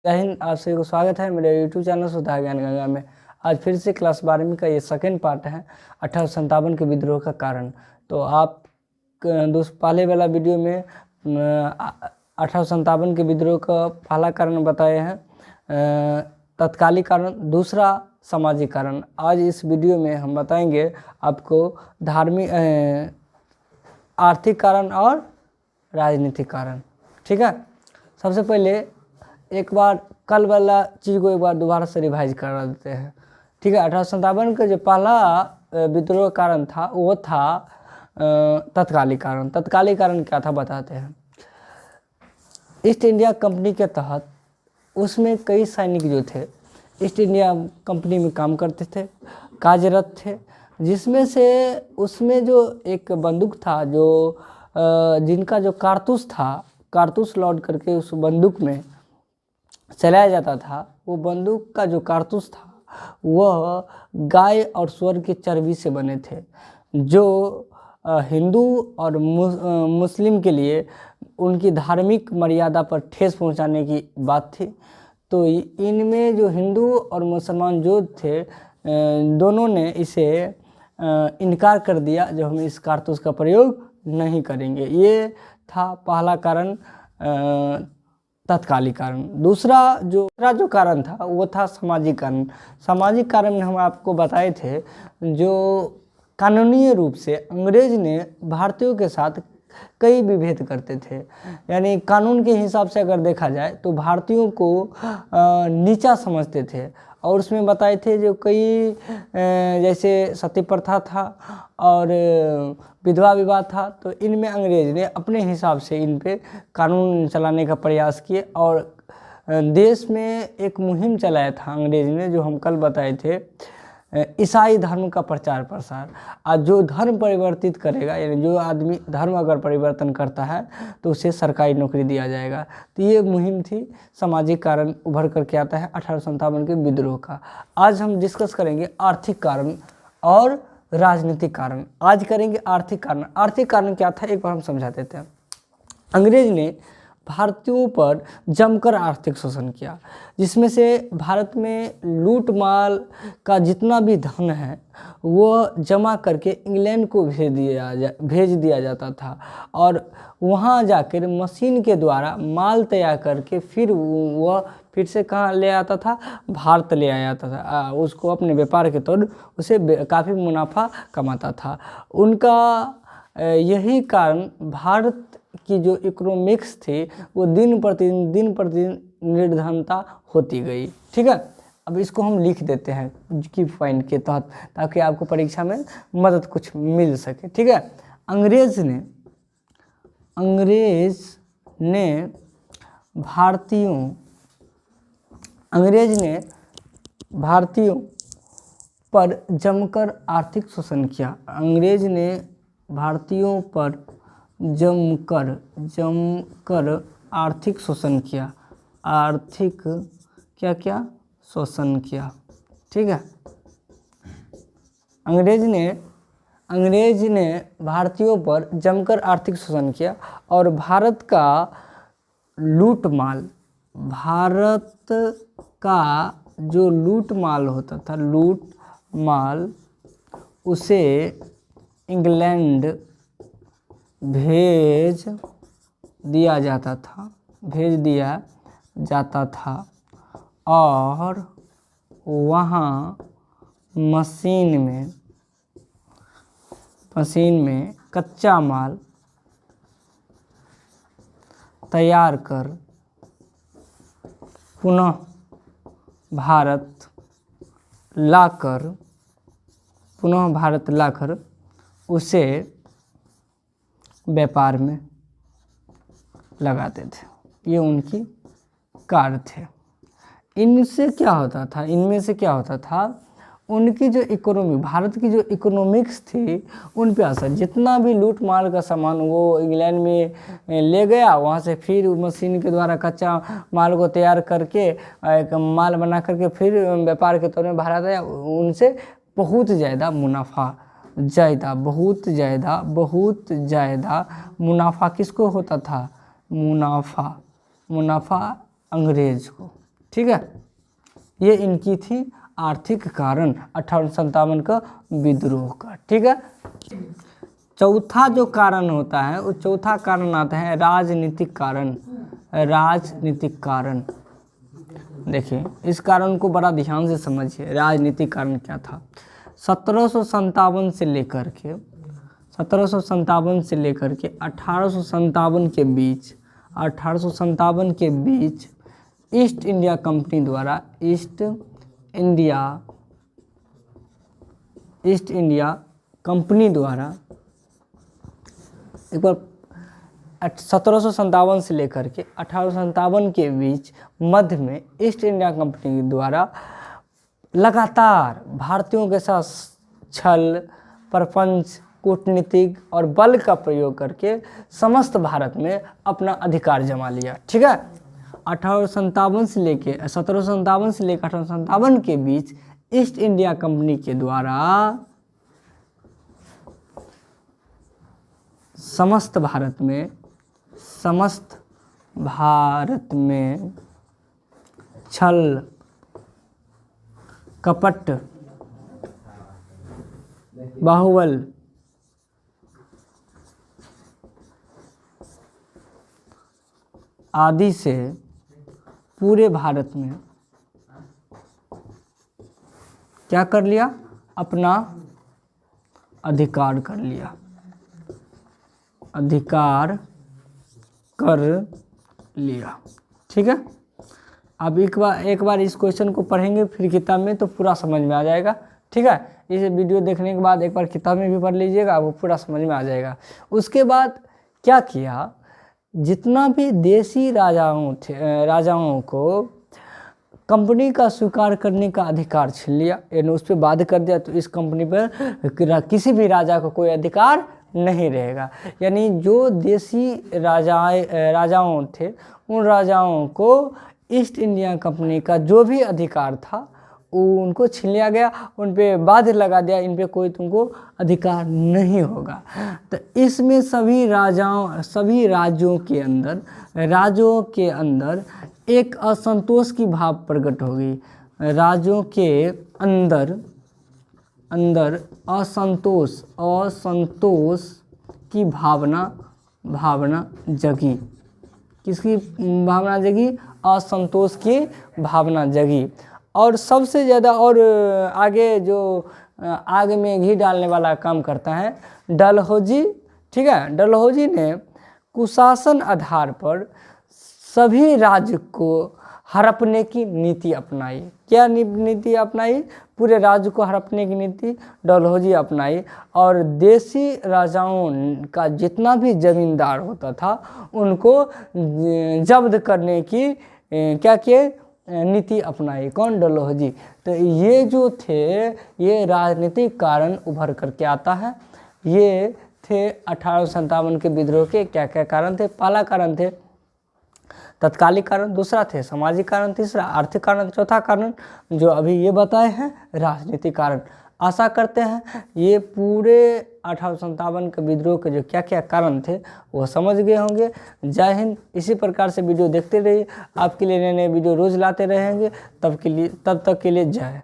जय हिंद। आप सभी को स्वागत है मेरे YouTube चैनल सुधा ज्ञान गंगा में। आज फिर से क्लास 12वीं का ये सेकेंड पार्ट है 1857 के विद्रोह का कारण। तो आप पहले वाला वीडियो में 1857 के विद्रोह का पहला कारण बताए हैं तत्कालिक कारण, दूसरा सामाजिक कारण। आज इस वीडियो में हम बताएंगे आपको धार्मिक आर्थिक कारण और राजनीतिक कारण। ठीक है, सबसे पहले एक बार कल वाला चीज़ को एक बार दोबारा से रिवाइज करा देते हैं। ठीक है, 1857 का जो पहला विद्रोह कारण था वो था तत्कालिक कारण। तत्कालिक कारण क्या था बताते हैं। ईस्ट इंडिया कंपनी के तहत उसमें कई सैनिक जो थे ईस्ट इंडिया कंपनी में काम करते थे, कार्यरत थे, जिसमें से उसमें जो एक बंदूक था जो जिनका जो कारतूस था, कारतूस लोड करके उस बंदूक में चलाया जाता था, वो बंदूक का जो कारतूस था वह गाय और सुअर की चर्बी से बने थे, जो हिंदू और मुस्लिम के लिए उनकी धार्मिक मर्यादा पर ठेस पहुंचाने की बात थी। तो इनमें जो हिंदू और मुसलमान जो थे दोनों ने इसे इनकार कर दिया, जो हम इस कारतूस का प्रयोग नहीं करेंगे। ये था पहला कारण तत्कालिक कारण। दूसरा जो कारण था वो था सामाजिक कारण। सामाजिक कारण में हम आपको बताए थे जो कानूनी रूप से अंग्रेज ने भारतीयों के साथ कई विभेद करते थे, यानी कानून के हिसाब से अगर देखा जाए तो भारतीयों को नीचा समझते थे। और उसमें बताए थे जो कई जैसे सती प्रथा था और विधवा विवाह था, तो इनमें अंग्रेज ने अपने हिसाब से इन पे कानून चलाने का प्रयास किए और देश में एक मुहिम चलाया था अंग्रेज ने, जो हम कल बताए थे, ईसाई धर्म का प्रचार प्रसार। आज जो धर्म परिवर्तित करेगा, यानी जो आदमी धर्म अगर परिवर्तन करता है तो उसे सरकारी नौकरी दिया जाएगा। तो ये मुहिम थी। सामाजिक कारण उभर करके आता है 1857 के विद्रोह का। आज हम डिस्कस करेंगे आर्थिक कारण और राजनीतिक कारण। आज करेंगे आर्थिक कारण। आर्थिक कारण क्या था एक बार हम समझा देते हैं। अंग्रेज ने भारतीयों पर जमकर आर्थिक शोषण किया, जिसमें से भारत में लूट माल का जितना भी धन है वो जमा करके इंग्लैंड को भेज दिया जाता था और वहाँ जाकर मशीन के द्वारा माल तैयार करके फिर वह फिर से कहाँ ले आता था, भारत ले आया था। उसको अपने व्यापार के तौर उसे काफ़ी मुनाफा कमाता था। उनका यही कारण भारत की जो इकोनॉमिक्स थी वो दिन प्रतिदिन निर्धनता होती गई। ठीक है, अब इसको हम लिख देते हैं की पॉइंट के तहत, ताकि आपको परीक्षा में मदद कुछ मिल सके। ठीक है, अंग्रेज ने भारतीयों पर जमकर आर्थिक शोषण किया। अंग्रेज ने भारतीयों पर जमकर आर्थिक शोषण किया। शोषण किया। ठीक है, अंग्रेज ने भारतीयों पर जमकर आर्थिक शोषण किया और भारत का लूट माल, भारत का जो लूट माल होता था, लूट माल उसे इंग्लैंड भेज दिया जाता था और वहाँ मशीन में कच्चा माल तैयार कर पुनः भारत लाकर उसे व्यापार में लगाते थे। ये उनकी कार्य थे। इनमें से क्या होता था, उनकी जो इकोनॉमी, भारत की जो इकोनॉमिक्स थी उन पे असर। जितना भी लूट माल का सामान वो इंग्लैंड में ले गया, वहाँ से फिर मशीन के द्वारा कच्चा माल को तैयार करके एक माल बना करके फिर व्यापार के तौर में भारत आया। उनसे बहुत ज़्यादा मुनाफा किसको होता था? मुनाफा अंग्रेज को। ठीक है, ये इनकी थी आर्थिक कारण 1857 का विद्रोह का। ठीक है, चौथा जो कारण होता है वो चौथा कारण आता है राजनीतिक कारण। राजनीतिक कारण, देखिए इस कारण को बड़ा ध्यान से समझिए। राजनीतिक कारण क्या था? 1757 से लेकर के 1857 के बीच ईस्ट इंडिया कंपनी द्वारा ईस्ट इंडिया कंपनी द्वारा एक बार 1757 से लेकर के 1857 के बीच मध्य में ईस्ट इंडिया कंपनी द्वारा लगातार भारतीयों के साथ छल, प्रपंच, कूटनीतिक और बल का प्रयोग करके समस्त भारत में अपना अधिकार जमा लिया। ठीक है, 1757 से लेकर 1857 के बीच ईस्ट इंडिया कंपनी के द्वारा समस्त भारत में छल, कपट, बाहुबल, आदि से पूरे भारत में क्या कर लिया? अपना अधिकार कर लिया, अधिकार कर लिया। ठीक है, अब एक बार इस क्वेश्चन को पढ़ेंगे फिर किताब में तो पूरा समझ में आ जाएगा। ठीक है, इस वीडियो देखने के बाद एक बार किताब में भी पढ़ लीजिएगा, आपको पूरा समझ में आ जाएगा। उसके बाद क्या किया? जितना भी देसी राजाओं को कंपनी का स्वीकार करने का अधिकार छीन लिया, यानी उस पर बाध्य कर दिया, तो इस कंपनी पर किसी भी राजा को कोई अधिकार नहीं रहेगा। यानी जो देसी राजाओं थे उन राजाओं को ईस्ट इंडिया कंपनी का जो भी अधिकार था उनको छीन लिया गया, उन पे बाध्य लगा दिया, इन पे कोई तुमको अधिकार नहीं होगा। तो इसमें सभी राज्यों के अंदर एक असंतोष की भाव प्रकट हो गई। राज्यों के अंदर असंतोष की भावना जगी। किसकी भावना जगी? असंतोष की भावना जगी। और सबसे ज़्यादा और आगे जो आग में घी डालने वाला काम करता है डलहौजी। ठीक है, डलहौजी ने कुशासन आधार पर सभी राज्य को हड़पने की नीति अपनाई। क्या नीति अपनाई? पूरे राज्य को हड़पने की नीति डलहौजी अपनाई। और देसी राजाओं का जितना भी जमींदार होता था उनको जब्त करने की क्या किए? नीति अपनाई। कौन? डलहौजी। तो ये जो थे ये राजनीतिक कारण उभर करके आता है। ये थे 1857 के विद्रोह के क्या क्या कारण थे? पहला कारण थे तत्कालिक कारण, दूसरा थे सामाजिक कारण, तीसरा आर्थिक कारण, चौथा कारण जो अभी ये बताए हैं राजनीतिक कारण। आशा करते हैं ये पूरे 1857 के विद्रोह के जो क्या क्या कारण थे वो समझ गए होंगे। जय हिंद। इसी प्रकार से वीडियो देखते रहिए, आपके लिए नए नए वीडियो रोज़ लाते रहेंगे। तब तक के लिए जय।